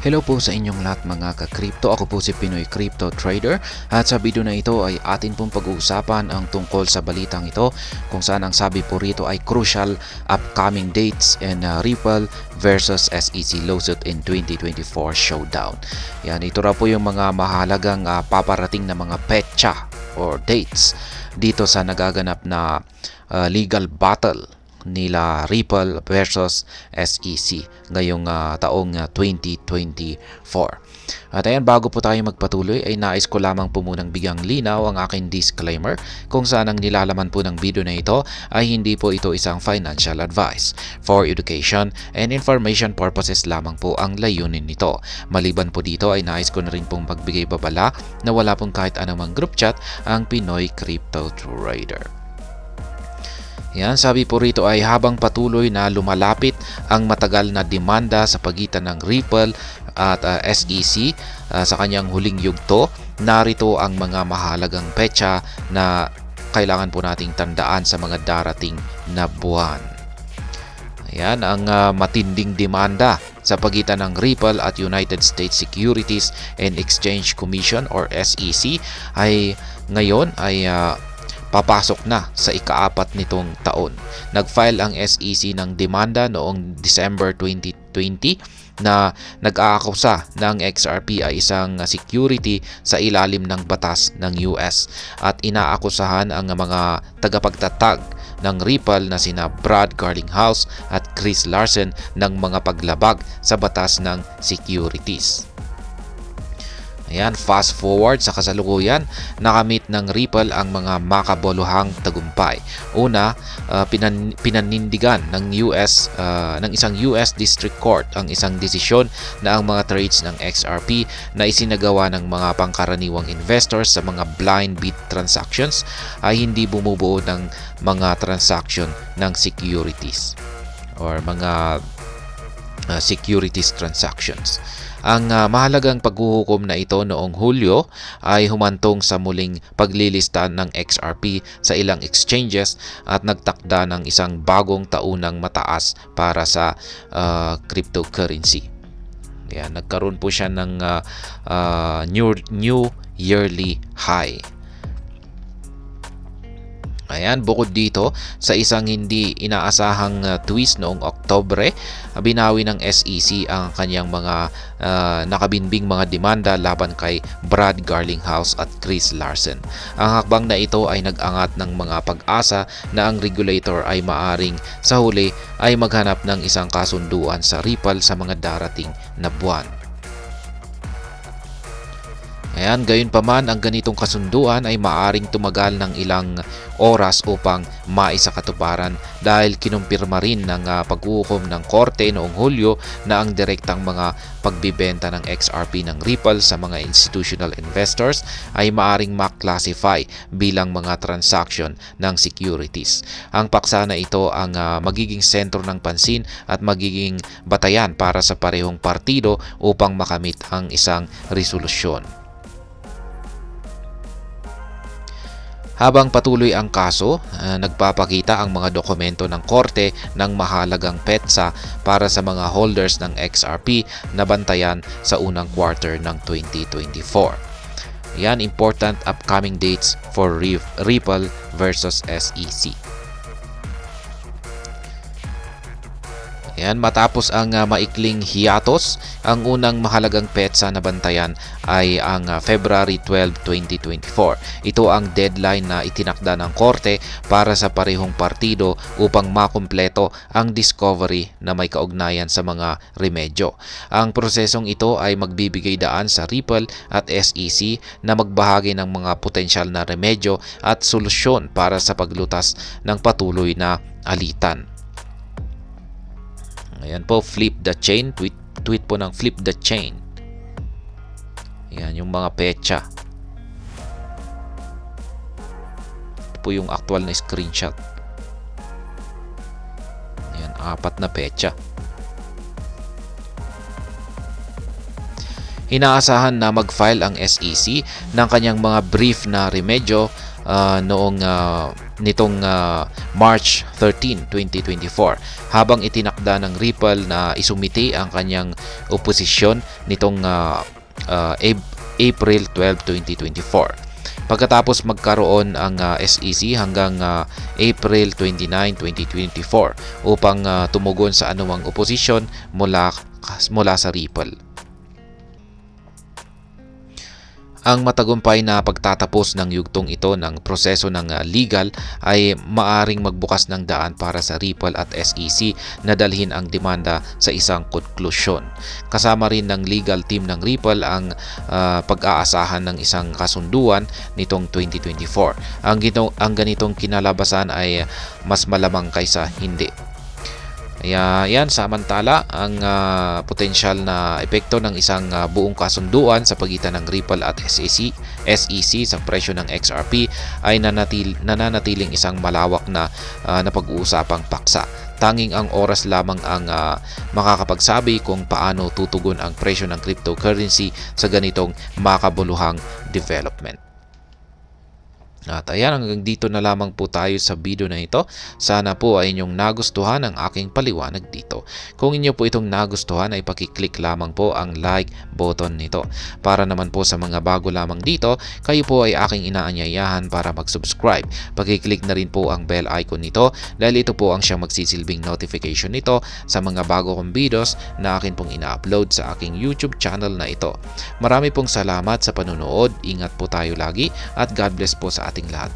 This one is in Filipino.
Hello po sa inyong lahat mga ka-crypto. Ako po si Pinoy Crypto Trader at sa video na ito ay atin pong pag-uusapan ang tungkol sa balitang ito kung saan ang sabi po rito ay crucial upcoming dates in Ripple versus SEC lawsuit in 2024 showdown. Yan, ito raw po yung mga mahalagang paparating na mga petsa or dates dito sa nagaganap na legal battle nila Ripple versus SEC ngayong taong 2024. At ayan, bago po tayo magpatuloy ay nais ko lamang po munang bigyang linaw ang aking disclaimer kung saan ang nilalaman po ng video na ito ay hindi po ito isang financial advice. For education and information purposes lamang po ang layunin nito. Maliban po dito ay nais ko na rin pong magbigay babala na wala pong kahit anumang group chat ang Pinoy Crypto Trader. Yan, sabi po rito ay habang patuloy na lumalapit ang matagal na demanda sa pagitan ng Ripple at SEC sa kanyang huling yugto, narito ang mga mahalagang petsa na kailangan po nating tandaan sa mga darating na buwan. Ayan, ang matinding demanda sa pagitan ng Ripple at United States Securities and Exchange Commission or SEC ay ngayon ay papasok na sa ika-4 nitong taon. Nag-file ang SEC ng demanda noong December 2020 na nag-aakusa ng XRP ay isang security sa ilalim ng batas ng US at inaakusahan ang mga tagapagtatag ng Ripple na sina Brad Garlinghouse at Chris Larsen ng mga paglabag sa batas ng securities. Ayan, fast forward sa kasalukuyan, nakamit ng Ripple ang mga makabuluhang tagumpay. Una, pinanindigan ng isang US District Court ang isang desisyon na ang mga trades ng XRP na isinagawa ng mga pangkaraniwang investors sa mga blind bid transactions ay hindi bumubuo ng mga transaction ng securities or mga securities transactions. Ang mahalagang paghuhukom na ito noong Hulyo ay humantong sa muling paglilista ng XRP sa ilang exchanges at nagtakda ng isang bagong taunang mataas para sa cryptocurrency. Yan, nagkaroon po siya ng new yearly high. Ayan, bukod dito, sa isang hindi inaasahang twist noong Oktubre, binawi ng SEC ang kanyang mga nakabinbing mga demanda laban kay Brad Garlinghouse at Chris Larsen. Ang hakbang na ito ay nag-angat ng mga pag-asa na ang regulator ay maaring sa huli ay maghanap ng isang kasunduan sa Ripple sa mga darating na buwan. Ayan, gayunpaman ang ganitong kasunduan ay maaring tumagal ng ilang oras upang maisakatuparan dahil kinumpirma rin ng paghuhukom ng korte noong Hulyo na ang direktang mga pagbibenta ng XRP ng Ripple sa mga institutional investors ay maaring maklasify bilang mga transaction ng securities. Ang paksa na ito ang magiging sentro ng pansin at magiging batayan para sa parehong partido upang makamit ang isang resolusyon. Habang patuloy ang kaso, nagpapakita ang mga dokumento ng korte ng mahalagang petsa para sa mga holders ng XRP na bantayan sa unang quarter ng 2024. Yan, important upcoming dates for Ripple versus SEC. Yan, matapos ang maikling hiatus, ang unang mahalagang petsa na bantayan ay ang February 12, 2024. Ito ang deadline na itinakda ng korte para sa parehong partido upang makumpleto ang discovery na may kaugnayan sa mga remedyo. Ang prosesong ito ay magbibigay daan sa Ripple at SEC na magbahagi ng mga potensyal na remedyo at solusyon para sa paglutas ng patuloy na alitan. Ayan po, flip the chain. Tweet po ng flip the chain. Ayan, yung mga petsa. Ito po yung actual na screenshot. Ayan, 4 na petsa. Inaasahan na mag-file ang SEC ng kanyang mga brief na remedyo noong nitong March 13, 2024 habang itinakda ng Ripple na isumiti ang kanyang oposisyon nitong April 12, 2024. Pagkatapos magkaroon ang SEC hanggang April 29, 2024 upang tumugon sa anumang oposisyon mula sa Ripple. Ang matagumpay na pagtatapos ng yugtong ito ng proseso ng legal ay maaring magbukas ng daan para sa Ripple at SEC na dalhin ang demanda sa isang konklusyon. Kasama rin ng legal team ng Ripple ang pag-aasahan ng isang kasunduan nitong 2024. Ang ganitong kinalabasan ay mas malamang kaysa hindi. Kaya yan, samantala ang potensyal na epekto ng isang buong kasunduan sa pagitan ng Ripple at SEC sa presyo ng XRP ay nananatiling isang malawak na napag-uusapang paksa. Tanging ang oras lamang ang makakapagsabi kung paano tutugon ang presyo ng cryptocurrency sa ganitong makabuluhang development. At ayan, hanggang dito na lamang po tayo sa video na ito. Sana po ay inyong nagustuhan ang aking paliwanag dito. Kung inyo po itong nagustuhan ay pakiclick lamang po ang like button nito. Para naman po sa mga bago lamang dito, kayo po ay aking inaanyayahan para mag-subscribe. Pakiclick na rin po ang bell icon nito dahil ito po ang siyang magsisilbing notification nito sa mga bago kong videos na akin pong ina-upload sa aking YouTube channel na ito. Marami pong salamat sa panunood. Ingat po tayo lagi at God bless po sa ating lahat.